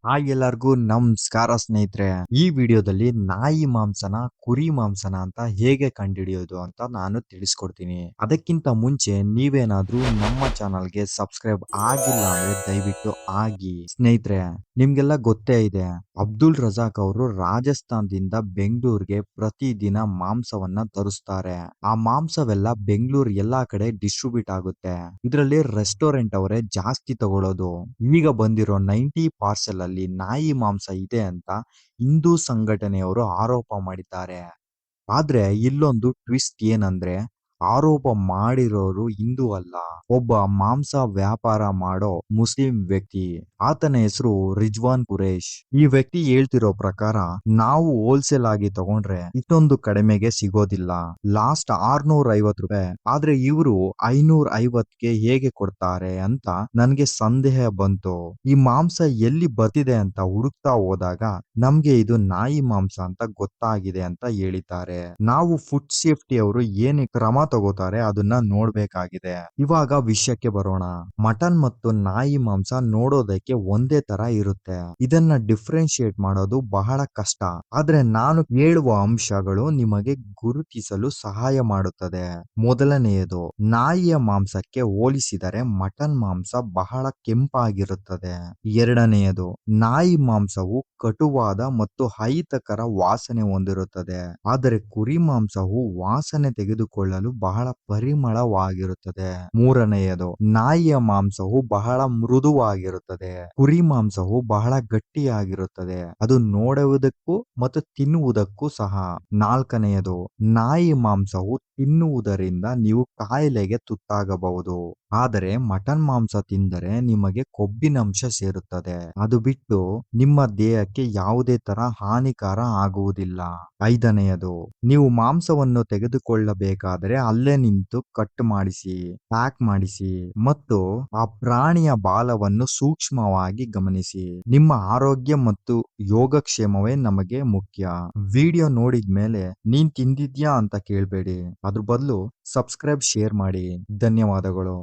ಎಲ್ಲರಿಗೂ ನಮಸ್ಕಾರ ಸ್ನೇಹಿತರೆ. ಈ ವಿಡಿಯೋದಲ್ಲಿ ನಾಯಿ ಮಾಂಸನ ಕುರಿ ಮಾಂಸನ ಅಂತ ಹೇಗೆ ಕಂಡುಹಿಡಿಯೋದು ಅಂತ ನಾನು ತಿಳಿಸ್ಕೊಡ್ತೀನಿ. ಅದಕ್ಕಿಂತ ಮುಂಚೆ ನೀವೇನಾದ್ರೂ ನಮ್ಮ ಚಾನಲ್ಗೆ ಸಬ್ಸ್ಕ್ರೈಬ್ ಆಗಿಲ್ಲ ಅಂದ್ರೆ ದಯವಿಟ್ಟು ಆಗಿ. ಸ್ನೇಹಿತರೆ, ನಿಮ್ಗೆಲ್ಲ ಗೊತ್ತೇ ಇದೆ, ಅಬ್ದುಲ್ ರಜಾಕ್ ಅವರು ರಾಜಸ್ಥಾನದಿಂದ ಬೆಂಗಳೂರಿಗೆ ಪ್ರತಿದಿನ ಮಾಂಸವನ್ನ ತರಿಸ್ತಾರೆ. ಆ ಮಾಂಸವೆಲ್ಲ ಬೆಂಗಳೂರು ಎಲ್ಲಾ ಕಡೆ ಡಿಸ್ಟ್ರಿಬ್ಯೂಟ್ ಆಗುತ್ತೆ. ಇದರಲ್ಲಿ ರೆಸ್ಟೋರೆಂಟ್ ಅವರೇ ಜಾಸ್ತಿ ತಗೊಳ್ಳೋದು. ಈಗ ಬಂದಿರೋ 90 ಪಾರ್ಸೆಲ್ ಅಲ್ಲಿ ನಾಯಿ ಮಾಂಸ ಇದೆ ಅಂತ ಹಿಂದೂ ಸಂಘಟನೆಯವರು ಆರೋಪ ಮಾಡಿದ್ದಾರೆ. ಆದ್ರೆ ಇಲ್ಲೊಂದು ಟ್ವಿಸ್ಟ್ ಏನಂದ್ರೆ, ಆರೋಪ ಮಾಡಿರೋರು ಹಿಂದೂ ಅಲ್ಲ, ಒಬ್ಬ ಮಾಂಸ ವ್ಯಾಪಾರ ಮಾಡೋ ಮುಸ್ಲಿಂ ವ್ಯಕ್ತಿ. ಆತನ ಹೆಸರು ರಿಜ್ವಾನ್ ಕುರೇಶ್. ಈ ವ್ಯಕ್ತಿ ಹೇಳ್ತಿರೋ ಪ್ರಕಾರ, ನಾವು ಹೋಲ್ಸೇಲ್ ಆಗಿ ತಗೊಂಡ್ರೆ ಇಷ್ಟೊಂದು ಕಡಿಮೆಗೆ ಸಿಗೋದಿಲ್ಲ, ಲಾಸ್ಟ್ 650 ರೂಪಾಯಿ, ಆದ್ರೆ ಇವರು 550ಗೆ ಹೇಗೆ ಕೊಡ್ತಾರೆ ಅಂತ ನನ್ಗೆ ಸಂದೇಹ ಬಂತು. ಈ ಮಾಂಸ ಎಲ್ಲಿ ಬರ್ತಿದೆ ಅಂತ ಹುಡುಕ್ತಾ ಹೋದಾಗ ನಮ್ಗೆ ಇದು ನಾಯಿ ಮಾಂಸ ಅಂತ ಗೊತ್ತಾಗಿದೆ ಅಂತ ಹೇಳಿದ್ದಾರೆ. ನಾವು ಫುಡ್ ಸೇಫ್ಟಿ ಅವರು ಏನೇ ಕ್ರಮ ತಗೋತಾರೆ ಅದನ್ನ ನೋಡ್ಬೇಕಾಗಿದೆ. ಇವಾಗ ವಿಷಯಕ್ಕೆ ಬರೋಣ. ಮಟನ್ ಮತ್ತು ನಾಯಿ ಮಾಂಸ ನೋಡೋದಕ್ಕೆ ಒಂದೇ ತರ ಇರುತ್ತೆ. ಇದನ್ನ ಡಿಫ್ರೆನ್ಶಿಯೇಟ್ ಮಾಡೋದು ಬಹಳ ಕಷ್ಟ. ಆದ್ರೆ ನಾನು ಹೇಳುವ ಅಂಶಗಳು ನಿಮಗೆ ಗುರುತಿಸಲು ಸಹಾಯ ಮಾಡುತ್ತದೆ. ಮೊದಲನೆಯದು, ನಾಯಿಯ ಮಾಂಸಕ್ಕೆ ಹೋಲಿಸಿದರೆ ಮಟನ್ ಮಾಂಸ ಬಹಳ ಕೆಂಪಾಗಿರುತ್ತದೆ. ಎರಡನೆಯದು, ನಾಯಿ ಮಾಂಸವು ಕಟುವಾದ ಮತ್ತು ಅಹಿತಕರ ವಾಸನೆ ಹೊಂದಿರುತ್ತದೆ, ಆದರೆ ಕುರಿ ಮಾಂಸವು ವಾಸನೆ ತೆಗೆದುಕೊಳ್ಳಲು ಬಹಳ ಪರಿಮಳವಾಗಿರುತ್ತದೆ. ಮೂರನೆಯದು, ನಾಯಿಯ ಮಾಂಸವು ಬಹಳ ಮೃದುವಾಗಿರುತ್ತದೆ, ಕುರಿ ಮಾಂಸವು ಬಹಳ ಗಟ್ಟಿಯಾಗಿರುತ್ತದೆ, ಅದು ನೋಡುವುದಕ್ಕೂ ಮತ್ತು ತಿನ್ನುವುದಕ್ಕೂ ಸಹ. ನಾಲ್ಕನೆಯದು, ನಾಯಿ ಮಾಂಸವು ತಿನ್ನುವುದರಿಂದ ನೀವು ಕಾಯಿಲೆಗೆ ತುತ್ತಾಗಬಹುದು, ಆದರೆ ಮಟನ್ ಮಾಂಸ ತಿಂದರೆ ನಿಮಗೆ ಕೊಬ್ಬಿನಂಶ ಸೇರುತ್ತದೆ, ಅದು ಬಿಟ್ಟು ನಿಮ್ಮ ದೇಹಕ್ಕೆ ಯಾವುದೇ ತರ ಹಾನಿಕಾರ ಆಗುವುದಿಲ್ಲ. ಐದನೆಯದು, ನೀವು ಮಾಂಸವನ್ನು ತೆಗೆದುಕೊಳ್ಳಬೇಕಾದರೆ ಅಲ್ಲೇ ನಿಂತು ಕಟ್ ಮಾಡಿಸಿ, ಪ್ಯಾಕ್ ಮಾಡಿಸಿ ಮತ್ತು ಆ ಪ್ರಾಣಿಯ ಬಾಲವನ್ನು ಸೂಕ್ಷ್ಮವಾಗಿ ಗಮನಿಸಿ. ನಿಮ್ಮ ಆರೋಗ್ಯ ಮತ್ತು ಯೋಗಕ್ಷೇಮವೇ ನಮಗೆ ಮುಖ್ಯ. ವಿಡಿಯೋ ನೋಡಿದ್ಮೇಲೆ ನೀನ್ ತಿಂದಿದ್ಯಾ ಅಂತ ಕೇಳ್ಬೇಡಿ, ಅದ್ರ ಬದಲು ಸಬ್ಸ್ಕ್ರೈಬ್, ಶೇರ್ ಮಾಡಿ. ಧನ್ಯವಾದಗಳು.